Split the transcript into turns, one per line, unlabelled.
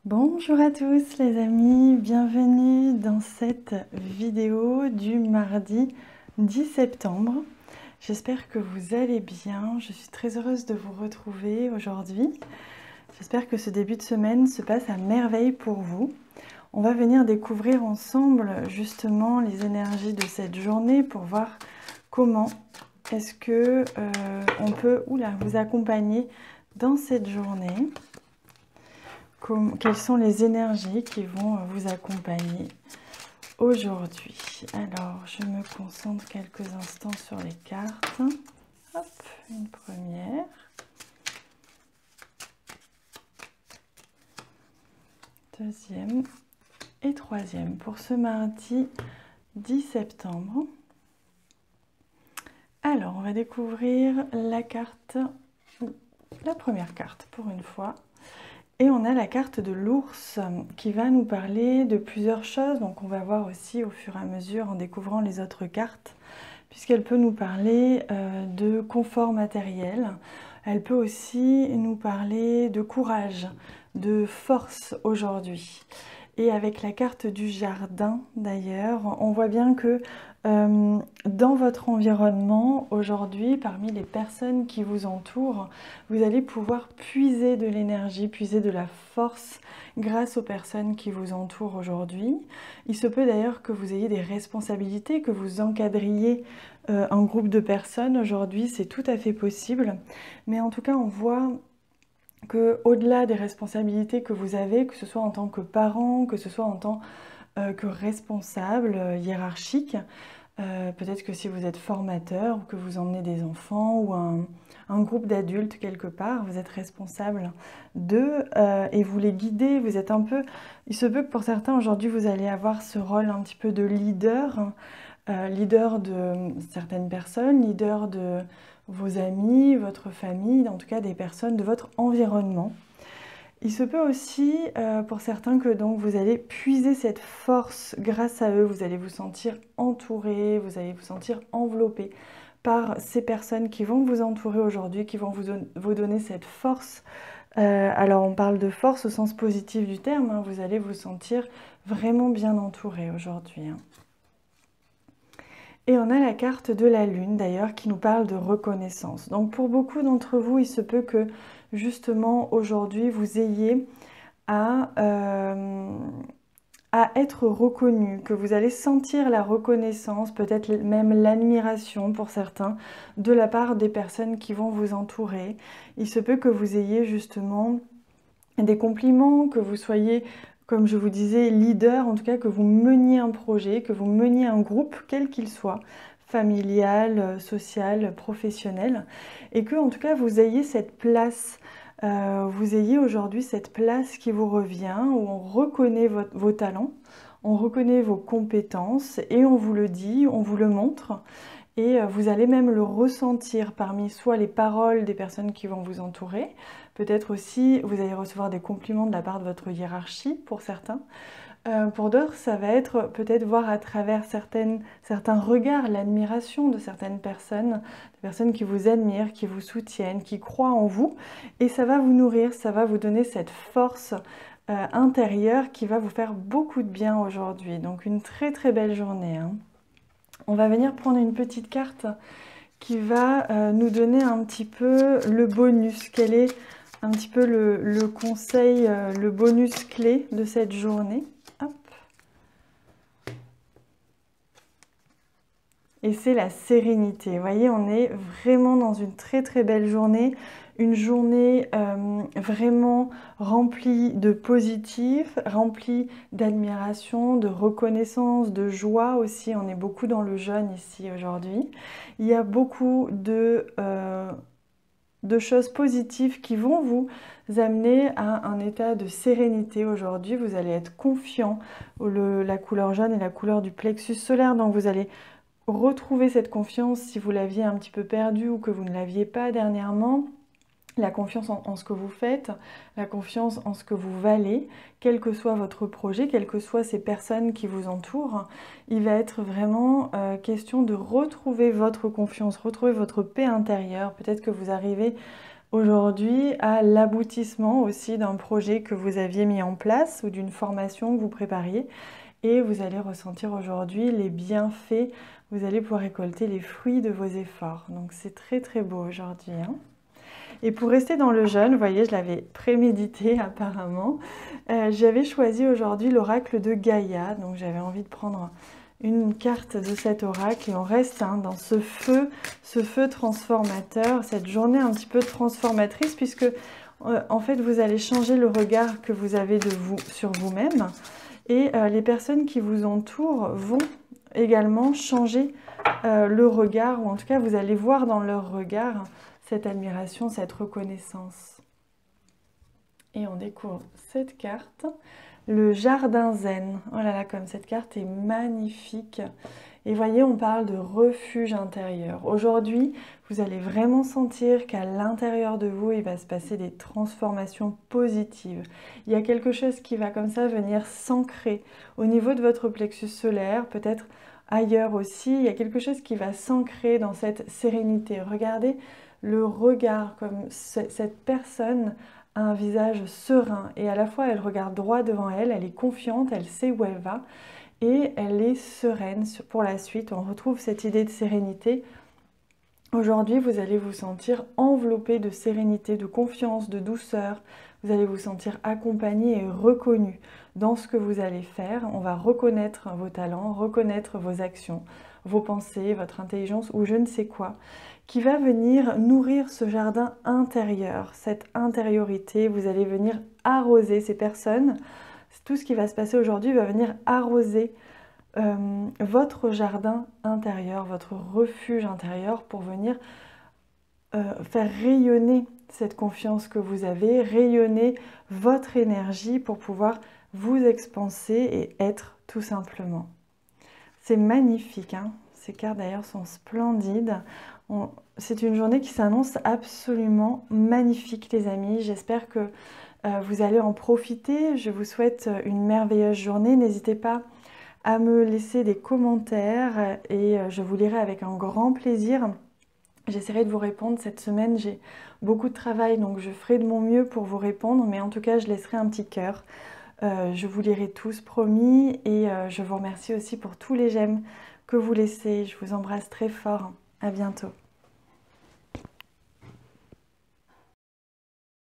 Bonjour à tous les amis, bienvenue dans cette vidéo du mardi 10 septembre. J'espère que vous allez bien, je suis très heureuse de vous retrouver aujourd'hui. J'espère que ce début de semaine se passe à merveille pour vous. On va venir découvrir ensemble justement les énergies de cette journée pour voir comment est-ce que on peut vous accompagner dans cette journée. Quelles sont les énergies qui vont vous accompagner aujourd'hui? Alors, je me concentre quelques instants sur les cartes. Hop, une première. Deuxième et troisième pour ce mardi 10 septembre. Alors, on va découvrir la première carte pour une fois. Et on a la carte de l'ours qui va nous parler de plusieurs choses. Donc on va voir aussi au fur et à mesure en découvrant les autres cartes, puisqu'elle peut nous parler de confort matériel. Elle peut aussi nous parler de courage, de force aujourd'hui. Et avec la carte du jardin d'ailleurs, on voit bien que dans votre environnement aujourd'hui, parmi les personnes qui vous entourent, vous allez pouvoir puiser de l'énergie, puiser de la force grâce aux personnes qui vous entourent aujourd'hui. Il se peut d'ailleurs que vous ayez des responsabilités, que vous encadriez un groupe de personnes aujourd'hui, c'est tout à fait possible. Mais en tout cas, on voit que au-delà des responsabilités que vous avez, que ce soit en tant que parent, que ce soit en tant que responsable hiérarchique, peut-être que si vous êtes formateur ou que vous emmenez des enfants ou un groupe d'adultes quelque part, vous êtes responsable d'eux et vous les guidez, vous êtes un peu... Il se peut que pour certains aujourd'hui vous allez avoir ce rôle un petit peu de leader, leader de certaines personnes, leader de vos amis, votre famille, en tout cas des personnes de votre environnement. Il se peut aussi pour certains que donc vous allez puiser cette force grâce à eux, vous allez vous sentir entouré, vous allez vous sentir enveloppé par ces personnes qui vont vous entourer aujourd'hui, qui vont vous donner cette force. Alors on parle de force au sens positif du terme, hein, vous allez vous sentir vraiment bien entouré aujourd'hui. Hein. Et on a la carte de la lune d'ailleurs qui nous parle de reconnaissance. Donc pour beaucoup d'entre vous, il se peut que justement aujourd'hui vous ayez à être reconnu, que vous allez sentir la reconnaissance, peut-être même l'admiration pour certains, de la part des personnes qui vont vous entourer. Il se peut que vous ayez justement des compliments, que vous soyez, comme je vous disais, leader, en tout cas que vous meniez un projet, que vous meniez un groupe, quel qu'il soit, familial, social, professionnel, et que en tout cas vous ayez cette place, vous ayez aujourd'hui cette place qui vous revient, où on reconnaît vos talents, on reconnaît vos compétences, et on vous le dit, on vous le montre, et vous allez même le ressentir parmi soit les paroles des personnes qui vont vous entourer, peut-être aussi vous allez recevoir des compliments de la part de votre hiérarchie pour certains. Pour d'autres, ça va être peut-être voir à travers certains regards l'admiration de certaines personnes, des personnes qui vous admirent, qui vous soutiennent, qui croient en vous, et ça va vous nourrir, ça va vous donner cette force intérieure qui va vous faire beaucoup de bien aujourd'hui. Donc une très très belle journée. Hein. On va venir prendre une petite carte qui va nous donner un petit peu le bonus. Quel est un petit peu le conseil, le bonus clé de cette journée? Hop. Et c'est la sérénité. Vous voyez, on est vraiment dans une très très belle journée. Une journée vraiment remplie de positif, remplie d'admiration, de reconnaissance, de joie aussi. On est beaucoup dans le jeûne ici aujourd'hui. Il y a beaucoup de choses positives qui vont vous amener à un état de sérénité aujourd'hui. Vous allez être confiant. La couleur jaune est la couleur du plexus solaire, donc vous allez retrouver cette confiance si vous l'aviez un petit peu perdue ou que vous ne l'aviez pas dernièrement. La confiance en ce que vous faites, la confiance en ce que vous valez, quel que soit votre projet, quelles que soient ces personnes qui vous entourent, il va être vraiment question de retrouver votre confiance, retrouver votre paix intérieure. Peut-être que vous arrivez aujourd'hui à l'aboutissement aussi d'un projet que vous aviez mis en place ou d'une formation que vous prépariez. Et vous allez ressentir aujourd'hui les bienfaits, vous allez pouvoir récolter les fruits de vos efforts. Donc c'est très très beau aujourd'hui, hein. Et pour rester dans le jeûne, vous voyez, je l'avais prémédité apparemment, j'avais choisi aujourd'hui l'oracle de Gaïa. Donc j'avais envie de prendre une carte de cet oracle et on reste dans ce feu transformateur, cette journée un petit peu transformatrice puisque en fait vous allez changer le regard que vous avez de vous sur vous-même et les personnes qui vous entourent vont également changer le regard, ou en tout cas vous allez voir dans leur regard cette admiration, cette reconnaissance. Et on découvre cette carte, le jardin zen. Oh là là, comme cette carte est magnifique. Et voyez, on parle de refuge intérieur. Aujourd'hui, vous allez vraiment sentir qu'à l'intérieur de vous, il va se passer des transformations positives. Il y a quelque chose qui va comme ça venir s'ancrer au niveau de votre plexus solaire, peut-être ailleurs aussi. Il y a quelque chose qui va s'ancrer dans cette sérénité. Regardez le regard, comme cette personne a un visage serein et à la fois elle regarde droit devant elle, elle est confiante, elle sait où elle va et elle est sereine pour la suite. On retrouve cette idée de sérénité. Aujourd'hui, vous allez vous sentir enveloppé de sérénité, de confiance, de douceur. Vous allez vous sentir accompagné et reconnu dans ce que vous allez faire. On va reconnaître vos talents, reconnaître vos actions, vos pensées, votre intelligence ou je ne sais quoi, qui va venir nourrir ce jardin intérieur, cette intériorité. Vous allez venir arroser ces personnes. Tout ce qui va se passer aujourd'hui va venir arroser votre jardin intérieur, votre refuge intérieur pour venir faire rayonner cette confiance que vous avez, rayonner votre énergie pour pouvoir vous expanser et être tout simplement. C'est magnifique, hein. Ces cartes d'ailleurs sont splendides. C'est une journée qui s'annonce absolument magnifique les amis. J'espère que vous allez en profiter. Je vous souhaite une merveilleuse journée. N'hésitez pas à me laisser des commentaires et je vous lirai avec un grand plaisir. J'essaierai de vous répondre cette semaine. J'ai beaucoup de travail donc je ferai de mon mieux pour vous répondre. Mais en tout cas, je laisserai un petit cœur. Je vous lirai tous, promis. Et je vous remercie aussi pour tous les j'aime que vous laissez. Je vous embrasse très fort. À bientôt.